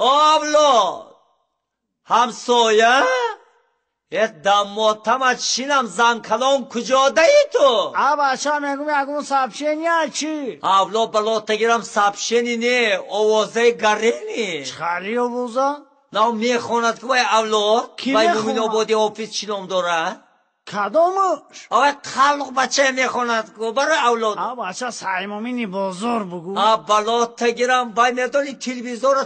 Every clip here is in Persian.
اولاد همسایه دماتم از شینم زنکلان کجا دهی تو؟ بچه هم یکم سبشینی چی؟ اولاد بلا تگیرم سبشینی نه اوازه گرینی چخلی اوازه؟ نه میخواند که بای اولاد کی بای میخواند؟ مومین آبادی آفیس چینم داره؟ کدامش؟ خلق بچه میخواند که برای اولاد بچه سایمومینی بازار بگو بلا تگیرم بای میدانی تلویزور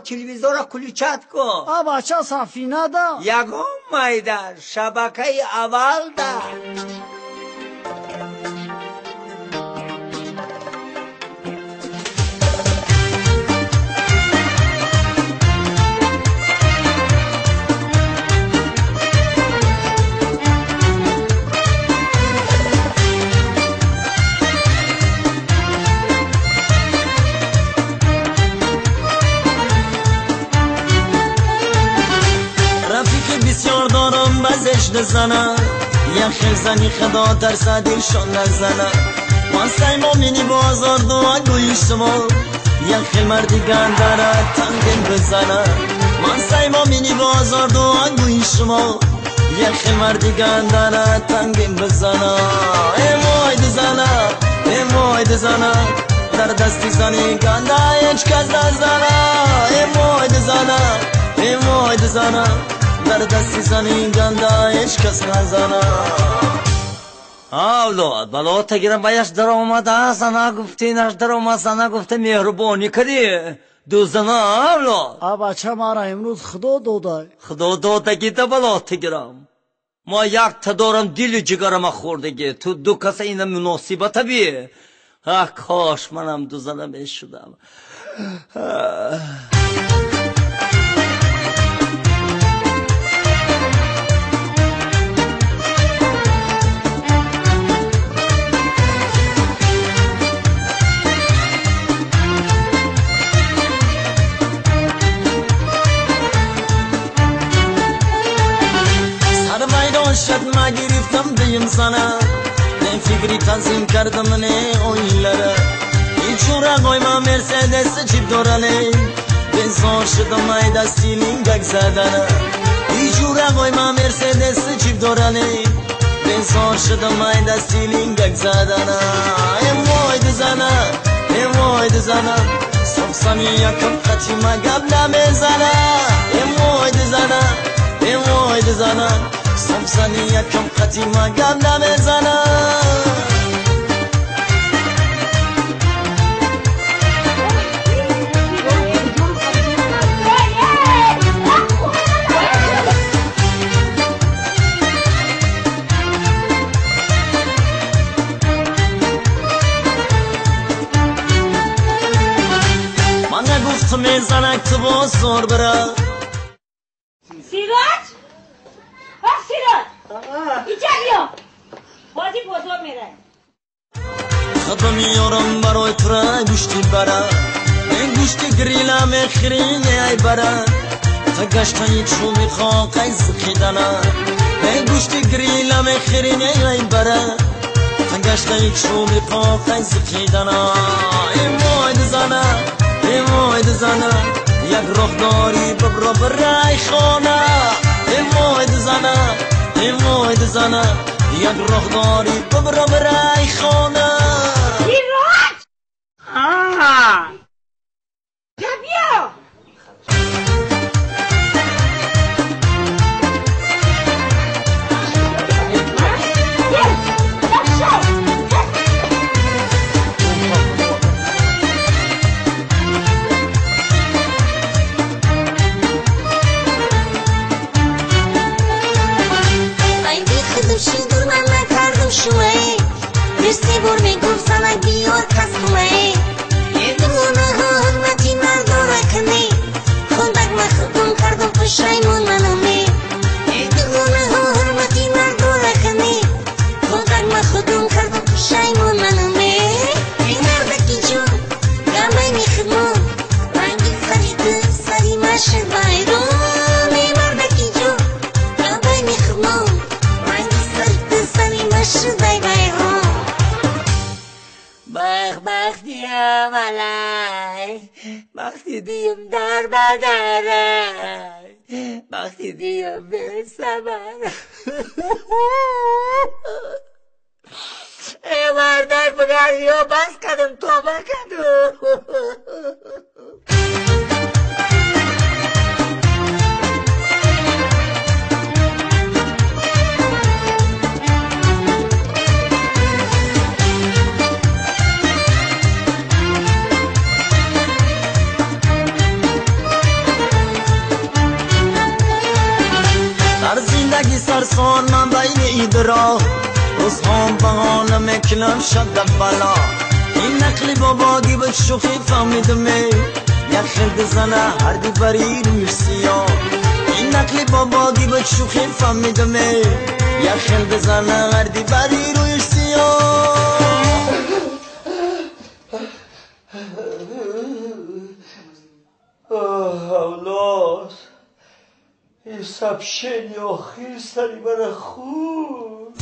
کلیچت کن بچه سفینه ده یگم مایدن شبکه اول ده بسیار دارم بزش نزنم یک خیل زنی خدا درصدیشان نزنم من سیما مینی بازار دو گوی شما یک خیل مردی گندره تنگین بزنم من سیما مینی بازار دو گوی شما یک خیل مردی گندره تنگین بزنم ای دزنم در دستی زنی گنده هیچ کس نزنم ای دزنم در دستی زنی گنده هیچ کس نزنه اولاد بلا تگیرم بایش در آمده زنه گفتی نش در آمده زنه گفته مهربانی کردی دو زنه اولاد بچه مرا امروز خدا داده گیده بلا تگیرم ما یک تدارم دل جگرم خوردگی تو دو کس این مناسبت بی کاش منم دو زنه می شدم شد ما گرفتم دیم زنه نه فکری تنظیم کردم نه اویلره هیچ رقای ما مرسدس جیب دارنه بنزار شدم ای دستی لینگک زدنه هیچ رقای ما مرسدس جیب دارنه بنزار شدم ای دستی لینگک زدنه ای دزنه صبح یکم خطی ما قبل میزنه ای دزنه سمسانی یکم خطی ما گم نمیزنم من نگفتم میزنک تو بازار برم سیراج اینجا بیا بازی بزرگ میره خدا میارم برای تو را گوشتی برم این گوشتی گریلم خیرینه ای برم تا گشتن چو میخواه قیز خیدنم این گوشتی گریلم خیرینه ای برم تا گشتن چو میخواه قیز خیدنم ای مای دزنم یک رخ داری ببرا برای خانه ای مای دزنم یک رخ داری ببرا برای خانه سیراج بیا شوی مرسی بر میگفت سنگ بیار کسوی دونه ها حرمتی مردم کنی خودک ما خودم کردم پشیمون منومی دونه ها حرمتی مردم کنی خودک ما خودم کردم پشیمون منومی ای مردکی جون گمه میخدمون رنگی خرید سری مشد بایرون ای مردکی جون گمه میخدمون رنگی خرید سری مشد بایرون بخ دیم علي وقتی دیم در بدره وقتی دیم به سبر ای مردر بگر یا بس کدم توبه کدم در زندگی سرسان من بین ایدرا روزهام بغانه میکنم شد بلا این نقلی باباگی به شوخی فهمیدمه یک خلد زنه هر دی بری رویش سیاه این نقلی باباگی به شوخی فهمیدمه یک خلد زنه هر دی بری رویش سیاه اولاد این سبشن یا خیلی سری من خوب